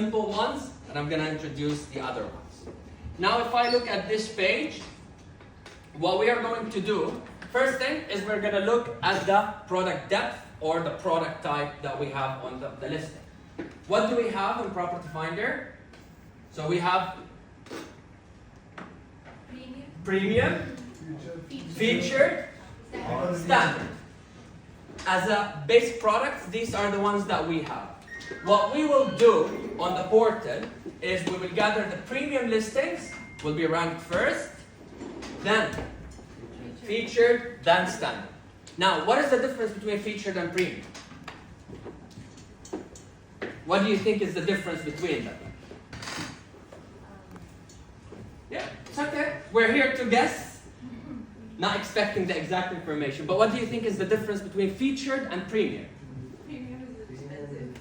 simple ones, and I'm going to introduce the other ones. Now, if I look at this page, what we are going to do, first thing is we're going to look at the product depth or the product type that we have on the listing. What do we have in Property Finder? So we have premium, featured, standard. As a base product, these are the ones that we have. What we will do on the portal is we will gather the premium listings, will be ranked first, then featured, then standard. Now, what is the difference between featured and premium? What do you think is the difference between them? Yeah, it's okay. We're here to guess, not expecting the exact information. But what do you think is the difference between featured and premium? Premium is expensive.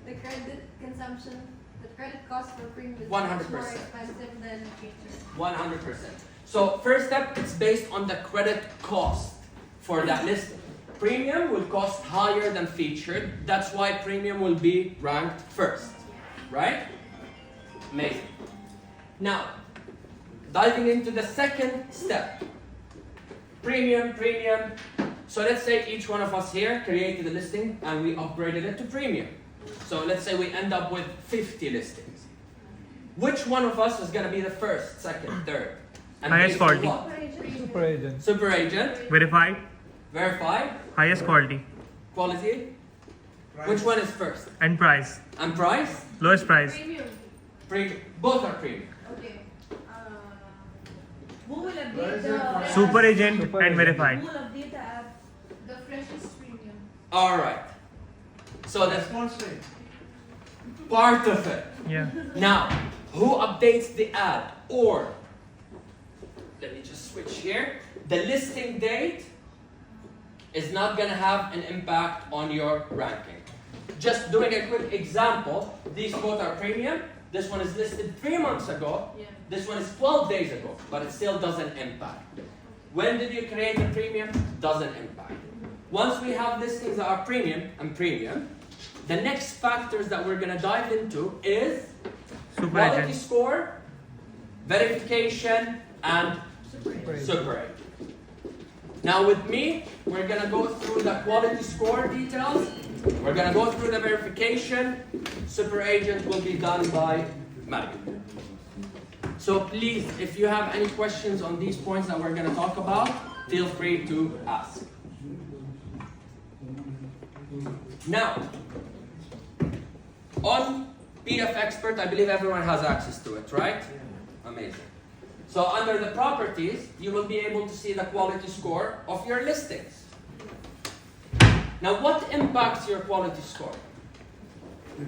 The credit consumption, the credit cost for premium is 100%. much more expensive than featured. 100%. So first step, it's based on the credit cost for that listing. Premium will cost higher than featured. That's why premium will be ranked first, right? Amazing. Now, diving into the second step. Premium. So let's say each one of us here created a listing and we upgraded it to premium. So let's say we end up with 50 listings. Which one of us is going to be the first, second, third? And Highest based on quality. what? Super agent. Super agent. Verified. Verified. Highest quality. Quality. Which one is first? And price. And price? Lowest price. Premium. Premium. Both are premium. Okay. Who will update the Super agent Super and agent. verified. Who will update the app? The freshest premium. All right. So that's part of it. Yeah. Now, who updates the ad? Or, let me just switch here. The listing date is not going to have an impact on your ranking. Just doing a quick example, these both are premium. This one is listed 3 months ago. Yeah. This one is 12 days ago, but it still doesn't impact. When did you create the premium? Doesn't impact. Once we have listings that are premium and premium, the next factors that we're going to dive into is Super quality agent. score, verification, and super agent. Now with me, we're going to go through the quality score details. We're going to go through the verification. Super agent will be done by Mario. So please, if you have any questions on these points that we're going to talk about, feel free to ask. Now, on PF Expert, I believe everyone has access to it, right? Amazing. So under the properties, you will be able to see the quality score of your listings. Now, what impacts your quality score?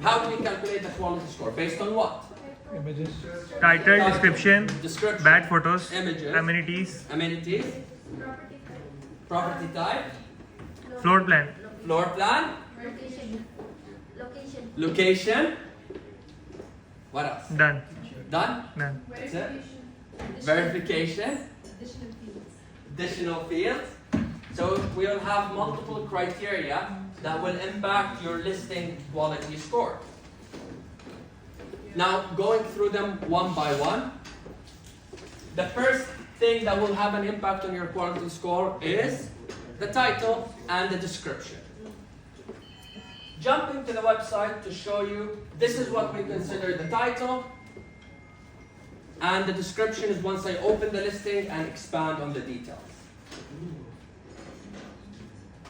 How do we calculate the quality score? Based on what? Images. Title, description, Description, bad photos, images, amenities, amenities, Property type. property type, floor plan. floor plan, Location. Location. location. What else? Done. Done? Done. Verification. Verification, Additional fields. additional fields. So we'll have multiple criteria that will impact your listing quality score. Now, going through them one by one, the first thing that will have an impact on your quality score is the title and the description. Jumping to the website to show you, this is what we consider the title, and the description is once I open the listing and expand on the details.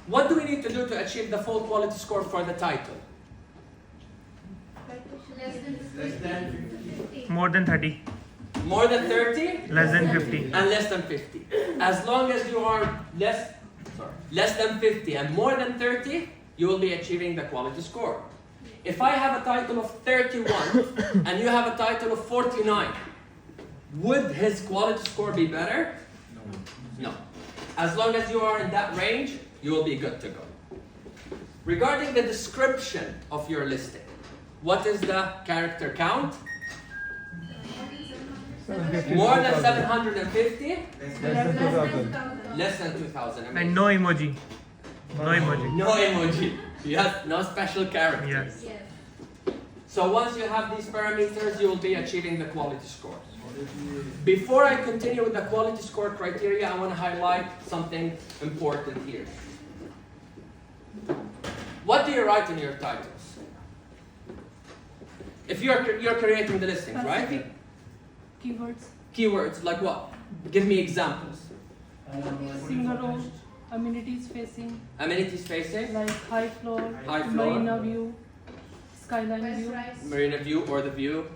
What do we need to do to achieve the full quality score for the title? Less than 50. More than 30. More than 30 Less than 50. and less than 50. As long as you are less than 50 and more than 30, you will be achieving the quality score. If I have a title of 31 and you have a title of 49, would his quality score be better? No. As long as you are in that range, you will be good to go. Regarding the description of your listing, what is the character count? More than 750? Less than 2000. Less than 2,000. And no emoji. No emoji. No emoji. Yes, no special characters. Yes. Yes. So once you have these parameters, you will be achieving the quality score. Before I continue with the quality score criteria, I want to highlight something important here. What do you write in your titles? If you're creating the listings, right? Specific keywords, Keywords like what? Give me examples. single row, amenities facing, Amenities facing, like high floor, High floor. marina view, skyline West view. Rice. marina view or the view,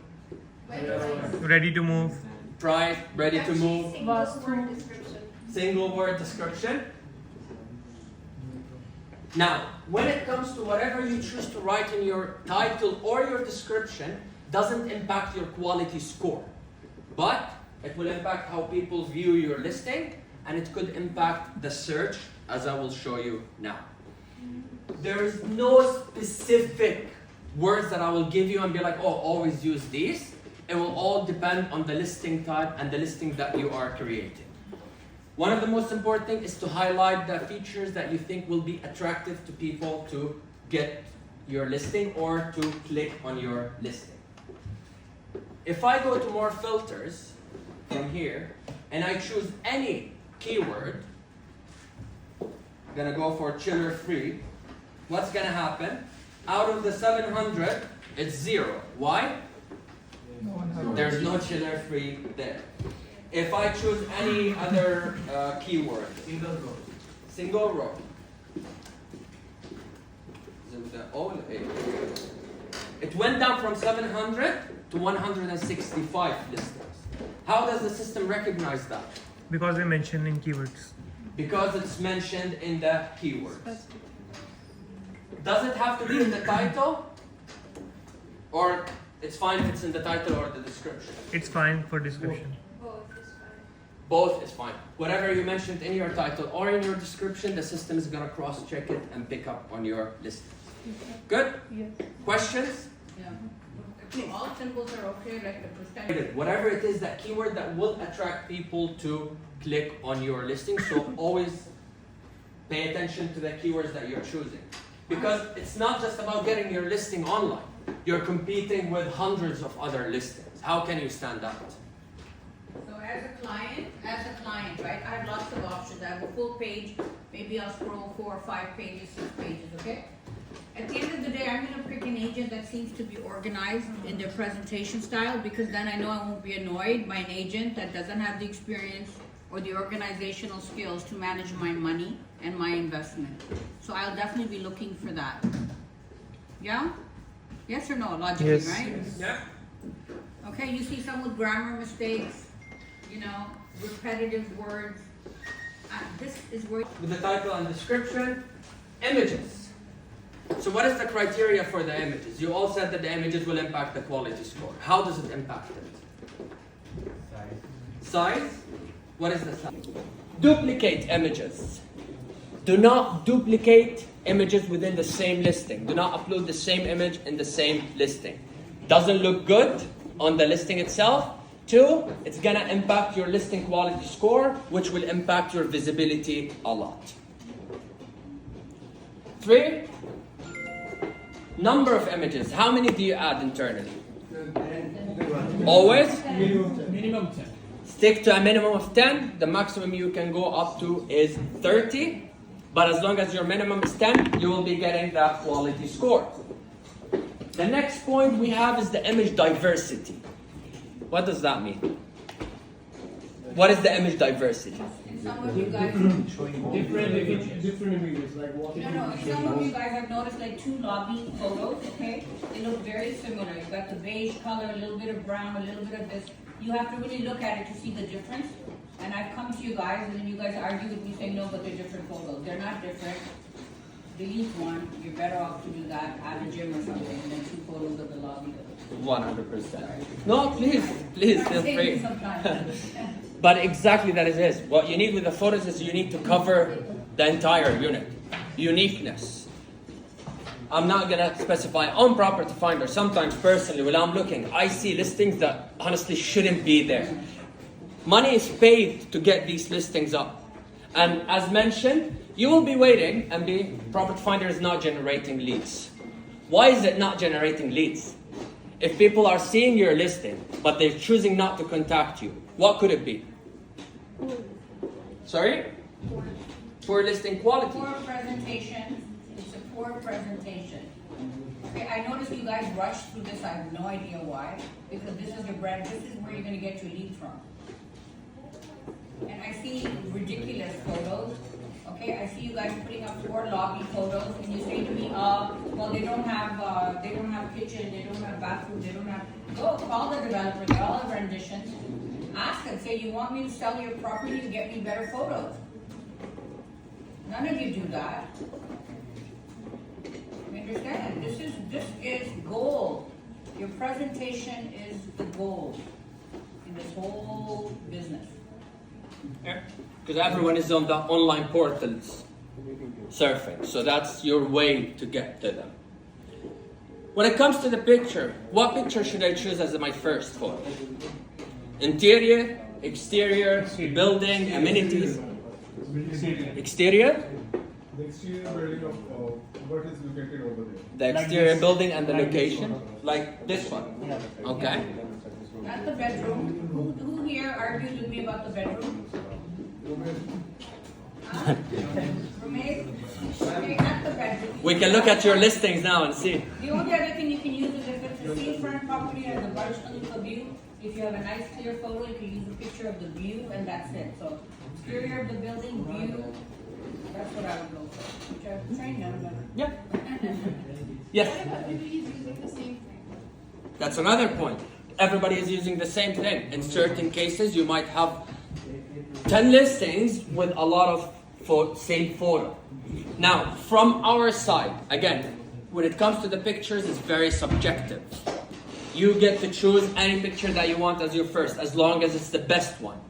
West Rice. Ready to move. price, ready to move, Single Vastu. word description. single word description. Now, when it comes to whatever you choose to write in your title or your description, doesn't impact your quality score. But it will impact how people view your listing, and it could impact the search, as I will show you now. There is no specific words that I will give you and be like, oh, always use these. It will all depend on the listing type and the listing that you are creating. One of the most important things is to highlight the features that you think will be attractive to people to get your listing or to click on your listing. If I go to more filters from here and I choose any keyword, I'm gonna go for chiller free. What's gonna happen? Out of the 700, it's 0. Why? There's no chiller free there. If I choose any other keyword, single row. It went down from 700 to 165 listings. How does the system recognize that? Because they mentioned in keywords. Because it's mentioned in the keywords. Specific. Does it have to be in the title? Or it's fine if it's in the title or the description? It's fine for description. Both is fine. Both is fine. Whatever you mentioned in your title or in your description, the system is going to cross-check it and pick up on your listings. Good? Yes. Questions? Yeah. Okay, all symbols are okay, like the percentage. Whatever it is, that keyword that will attract people to click on your listing. So always pay attention to the keywords that you're choosing. Because it's not just about getting your listing online. You're competing with hundreds of other listings. How can you stand out? So as a client, right, I have lots of options. I have a full page, maybe I'll scroll 4 or 5 pages, 6 pages, okay? At the end of the day, I'm gonna pick an agent that seems to be organized in their presentation style, because then I know I won't be annoyed by an agent that doesn't have the experience or the organizational skills to manage my money and my investment. So I'll definitely be looking for that. Yeah? Yes or no, logically, Yes. right? Yeah. Okay, you see some with grammar mistakes, you know, repetitive words. This is where With the title and description, images. So what is the criteria for the images? You all said that the images will impact the quality score. How does it impact it? Size. What is the size? Duplicate images. Do not duplicate images within the same listing. Do not upload the same image in the same listing. Doesn't look good on the listing itself. 2, it's gonna impact your listing quality score, which will impact your visibility a lot. 3, number of images. How many do you add internally? Always? Minimum 10. Stick to a minimum of 10. The maximum you can go up to is 30. But as long as your minimum is 10, you will be getting that quality score. The next point we have is the image diversity. What does that mean? What is the image diversity? and some of you guys, Different images, like walking. no, some of you guys have noticed like 2 lobby photos, okay? They look very similar. You've got the beige color, a little bit of brown, a little bit of this. You have to really look at it to see the difference. And I've come to you guys, and then you guys argue with me saying, no, but they're different photos. They're not different. Delete one. You're better off to do that at a gym or something than 2 photos of the lobby. 100%. No, please feel Save me free. some time. But exactly that it is. What you need with the photos is you need to cover the entire unit. Uniqueness. I'm not gonna specify on Property Finder. Sometimes personally, when I'm looking, I see listings that honestly shouldn't be there. Money is paid to get these listings up. And as mentioned, you will be waiting and Property Finder is not generating leads. Why is it not generating leads? if people are seeing your listing, but they're choosing not to contact you, what could it be? Sorry? Poor listing quality. Poor presentation, it's a poor presentation. Okay, I noticed you guys rushed through this, I have no idea why, because this is your brand, this is where you're gonna get your leads from. And I see ridiculous photos, okay, I see you guys putting up 4 lobby photos, and you say to me, well, they don't have kitchen, they don't have bathroom, they don't have, go call the developer, they all have renditions. Ask them, say, you want me to sell your property to get me better photos? None of you do that. You understand? This is gold. Your presentation is the gold in this whole business. Because everyone is on the online portals surfing, so that's your way to get to them. When it comes to the picture, what picture should I choose as my first photo? Interior, exterior, building, amenities. Exterior? The exterior building of what is located over there. The exterior building and the location? Like this one? Okay. Not the bedroom. Who here argued with me about the bedroom? Huh? Roommate? Okay, not the bedroom. We can look at your listings now and see. The only other thing you can use is if it's a seafront property or the Burj Khalifa view. If you have a nice clear photo, you can use a picture of the view and that's it. So exterior of the building, view, that's what I would go for. Which I've trained them, but. Yeah. Yes. Everybody's using the same thing. That's another point. Everybody is using the same thing. In certain cases, you might have 10 listings with a lot of same photo. Now, from our side, again, when it comes to the pictures, it's very subjective. You get to choose any picture that you want as your first, as long as it's the best one.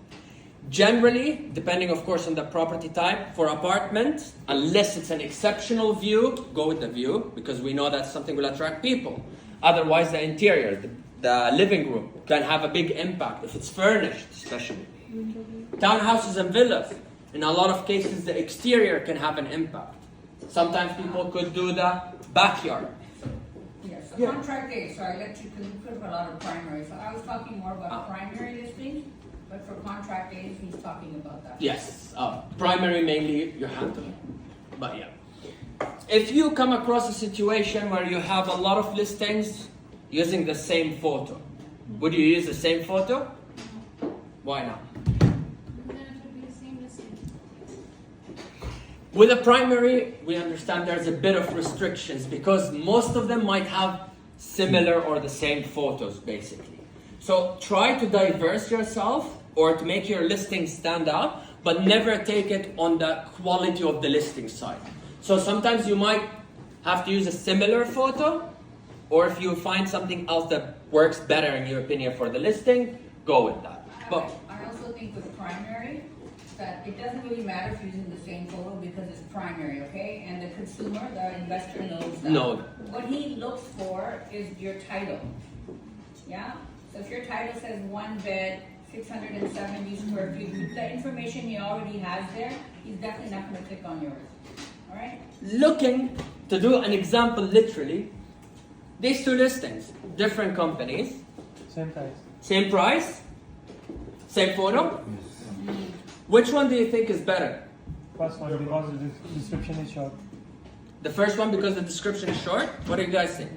Generally, depending of course on the property type, for apartment, unless it's an exceptional view, go with the view, because we know that something will attract people. Otherwise, the interior, the living room can have a big impact, if it's furnished especially. Townhouses and villas, in a lot of cases the exterior can have an impact. Sometimes people could do the backyard. Yes, so contract A, so I let you, because you put up a lot of primary, so I was talking more about primary listings, but for contract A's, he's talking about that. Yes, primary mainly you're handling, but yeah. If you come across a situation where you have a lot of listings using the same photo, would you use the same photo? Why not? Then it would be the same listing. With a primary, we understand there's a bit of restrictions because most of them might have similar or the same photos basically. So try to diverse yourself or to make your listing stand out, but never take it on the quality of the listing side. So sometimes you might have to use a similar photo, or if you find something else that works better in your opinion for the listing, go with that. But I also think with primary, that it doesn't really matter if you're using the same photo because it's primary, okay? And the consumer, the investor knows that. No. What he looks for is your title, yeah? So if your title says 1 bed, 670 square feet, with the information he already has there, he's definitely not gonna click on yours, all right? looking to do an example literally, these two listings, different companies, Same price. same price, same photo. Which one do you think is better? First one because the description is short. The first one because the description is short? What do you guys think?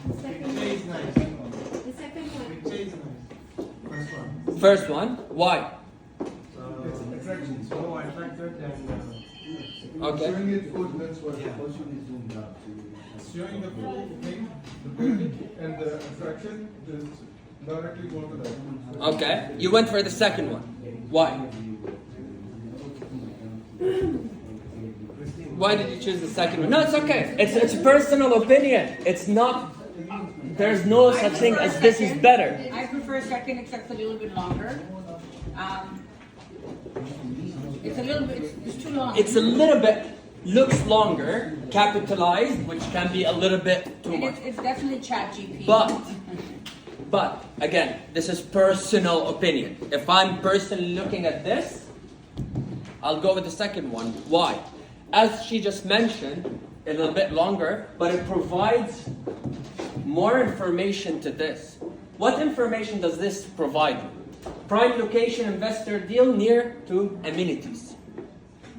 The second one. It's nice. The second one. Picture is nice. First one. First one, why? It's attraction. So attracted and Okay. showing it good. That's what. Showing the thing, the building, and the attraction is directly go to that. Okay. You went for the second one. Why? Why did you choose the second one? No, it's okay. It's a personal opinion. It's not. There's no such thing as this is better. I prefer second, except a little bit longer. It's a little bit, it's too long. It's a little bit looks longer, capitalized, which can be a little bit too And much. it's definitely ChatGPT. But again, this is personal opinion. If I'm personally looking at this, I'll go with the second one. Why? As she just mentioned, a little bit longer, but it provides more information to this. What information does this provide you? Prime location, investor deal near to amenities.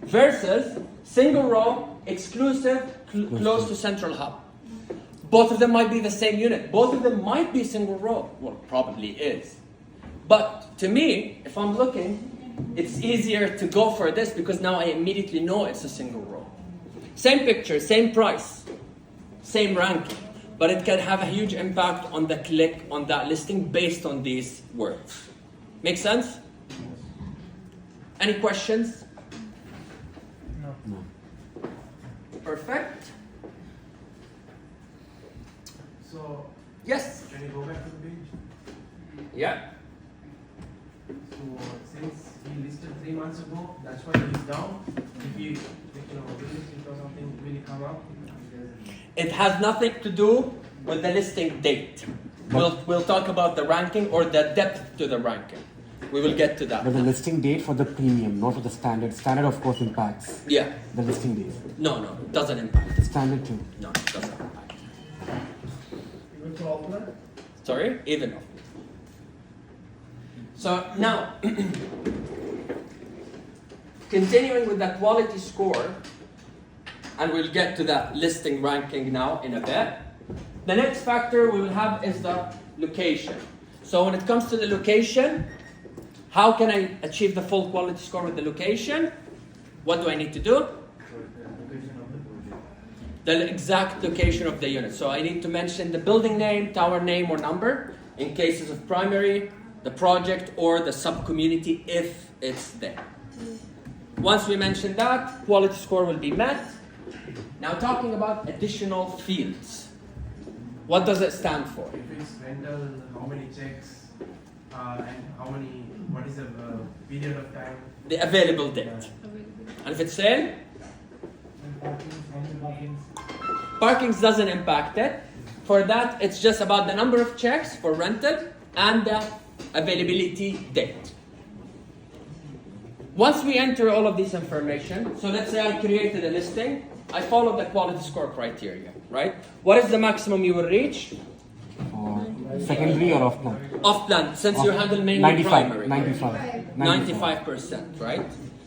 Versus single row, exclusive, close to central hub. Both of them might be the same unit. Both of them might be single row. Well, probably is. But to me, if I'm looking, it's easier to go for this because now I immediately know it's a single row. Same picture, same price, same ranking. But it can have a huge impact on the click on that listing based on these words. Make sense? Any questions? No. Perfect. So, Yes? can you go back to the page? Yeah. So, since he listed 3 months ago, that's why he's down. If you know, realistic or something really come up, It has nothing to do with the listing date. We'll talk about the ranking or the depth to the ranking. We will get to But that. the listing date for the premium, not for the standard. Standard, of course, impacts Yeah. the listing date. No, it doesn't impact. The standard too. No, it doesn't impact. Even for offline? Sorry? Even off. So now, continuing with the quality score, and we'll get to the listing ranking now in a bit. The next factor we will have is the location. So when it comes to the location, how can I achieve the full quality score with the location? What do I need to do? The exact location of the unit. So I need to mention the building name, tower name, or number in cases of primary, the project, or the sub-community if it's there. Once we mention that, quality score will be met. Now talking about additional fields. What does it stand for? if it's rental, how many checks, and what is the period of time? The available date. And if it's sale, parkings doesn't impact it. For that, it's just about the number of checks for rented and the availability date. Once we enter all of this information, so let's say I created a listing, I follow the quality score criteria, right? What is the maximum you will reach? Or secondary or off plan? Off plan, since you handle mainly 95, primary. 95. 95%, right?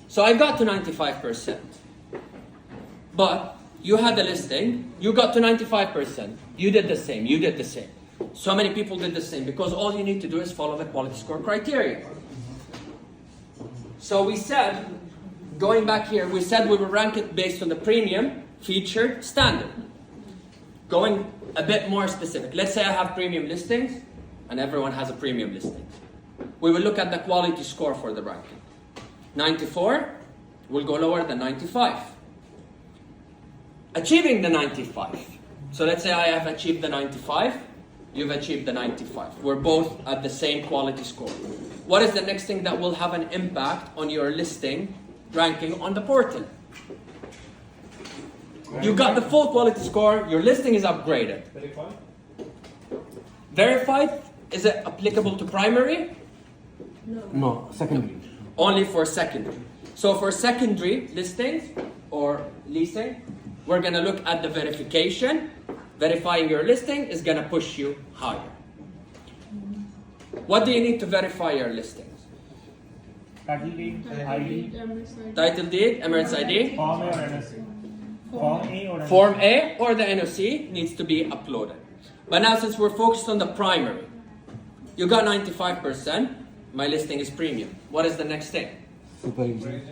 So I got to 95%. But you had a listing, you got to 95%. You did the same, you did the same. So many people did the same because all you need to do is follow the quality score criteria. So we said, going back here, we said we will rank it based on the premium, featured, standard. Going a bit more specific. Let's say I have premium listings and everyone has a premium listing. We will look at the quality score for the ranking. 94 will go lower than 95. Achieving the 95. So let's say I have achieved the 95, you've achieved the 95. We're both at the same quality score. What is the next thing that will have an impact on your listing ranking on the portal? You got the full quality score, your listing is upgraded. Verified, is it applicable to primary? No, secondary. Only for secondary. So for secondary listings or leasing, we're gonna look at the verification. Verifying your listing is gonna push you higher. What do you need to verify your listings? Title deed, ID, Title deed, Emirates ID, Form A or NOC. Form A or NOC. Form A or the NOC needs to be uploaded. But now since we're focused on the primary, you got 95%, my listing is premium. What is the next thing? Super agent.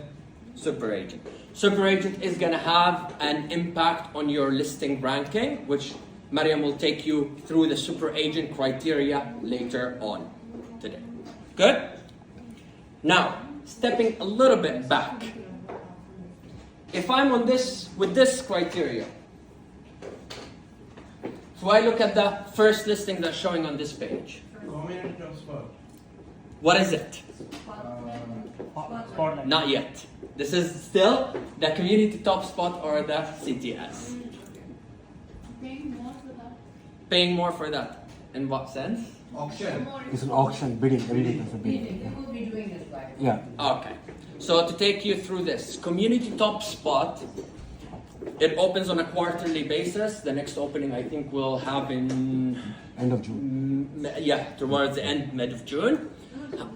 Super agent. Super agent is going to have an impact on your listing ranking, which Mariam will take you through the super agent criteria later on today. Good? Now, stepping a little bit back. If I'm on this, with this criteria, so I look at the first listing that's showing on this page. Community top spot. What is it? Spotlight. Not yet. This is still the community top spot or the CTS. Paying more for that. In what sense? Auction. It's an auction, bidding. Every day there's a bidding. You will be doing this by. Yeah. Okay. So to take you through this, community top spot It opens on a quarterly basis. The next opening I think we'll have in End of June. yeah, towards the end, mid of June.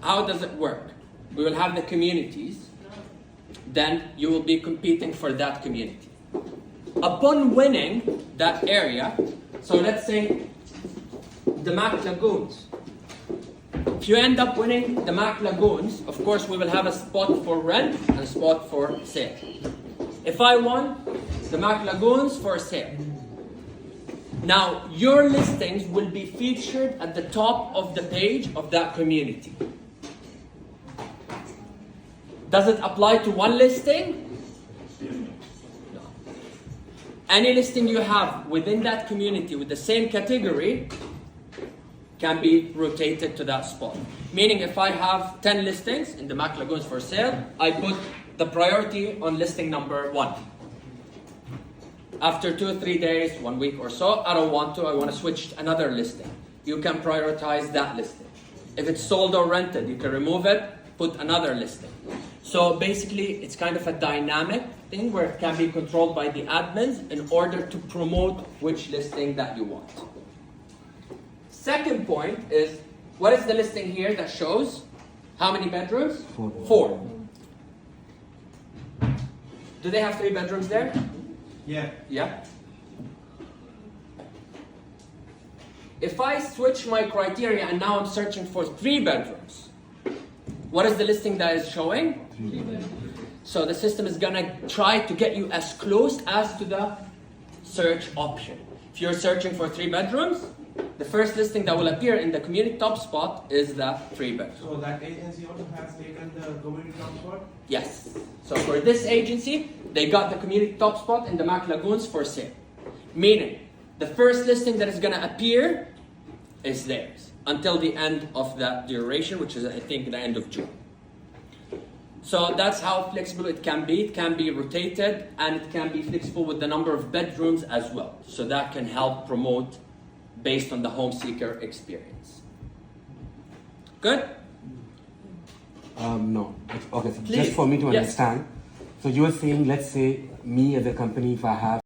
How does it work? We will have the communities. Then you will be competing for that community. Upon winning that area, so let's say the Mac Lagoons. If you end up winning the Mac Lagoons, of course we will have a spot for rent and a spot for sale. If I won the Mac Lagoons for sale, now your listings will be featured at the top of the page of that community. Does it apply to one listing? No. Any listing you have within that community with the same category can be rotated to that spot. Meaning if I have 10 listings in the Mac Lagoons for sale, I put the priority on listing number 1. After 2 or 3 days, 1 week or so, I don't want to, I want to switch to another listing. You can prioritize that listing. If it's sold or rented, you can remove it, put another listing. So basically, it's kind of a dynamic thing where it can be controlled by the admins in order to promote which listing that you want. Second point is, what is the listing here that shows how many bedrooms? 4. 4. Do they have 3 bedrooms there? Yeah. Yeah. If I switch my criteria and now I'm searching for 3 bedrooms, what is the listing that is showing? 3. So the system is gonna try to get you as close as to the search option. If you're searching for 3 bedrooms, the first listing that will appear in the community top spot is the 3 bedroom. So that agency also has taken the community top spot? Yes. So for this agency, they got the community top spot in the Mac Lagoons for sale. Meaning, the first listing that is gonna appear is theirs until the end of that duration, which is I think the end of June. So that's how flexible it can be. It can be rotated and it can be flexible with the number of bedrooms as well. So that can help promote based on the home seeker experience. Good? No. Okay, so Please. just for me to Yes. understand. So you are saying, let's say me as a company, if I have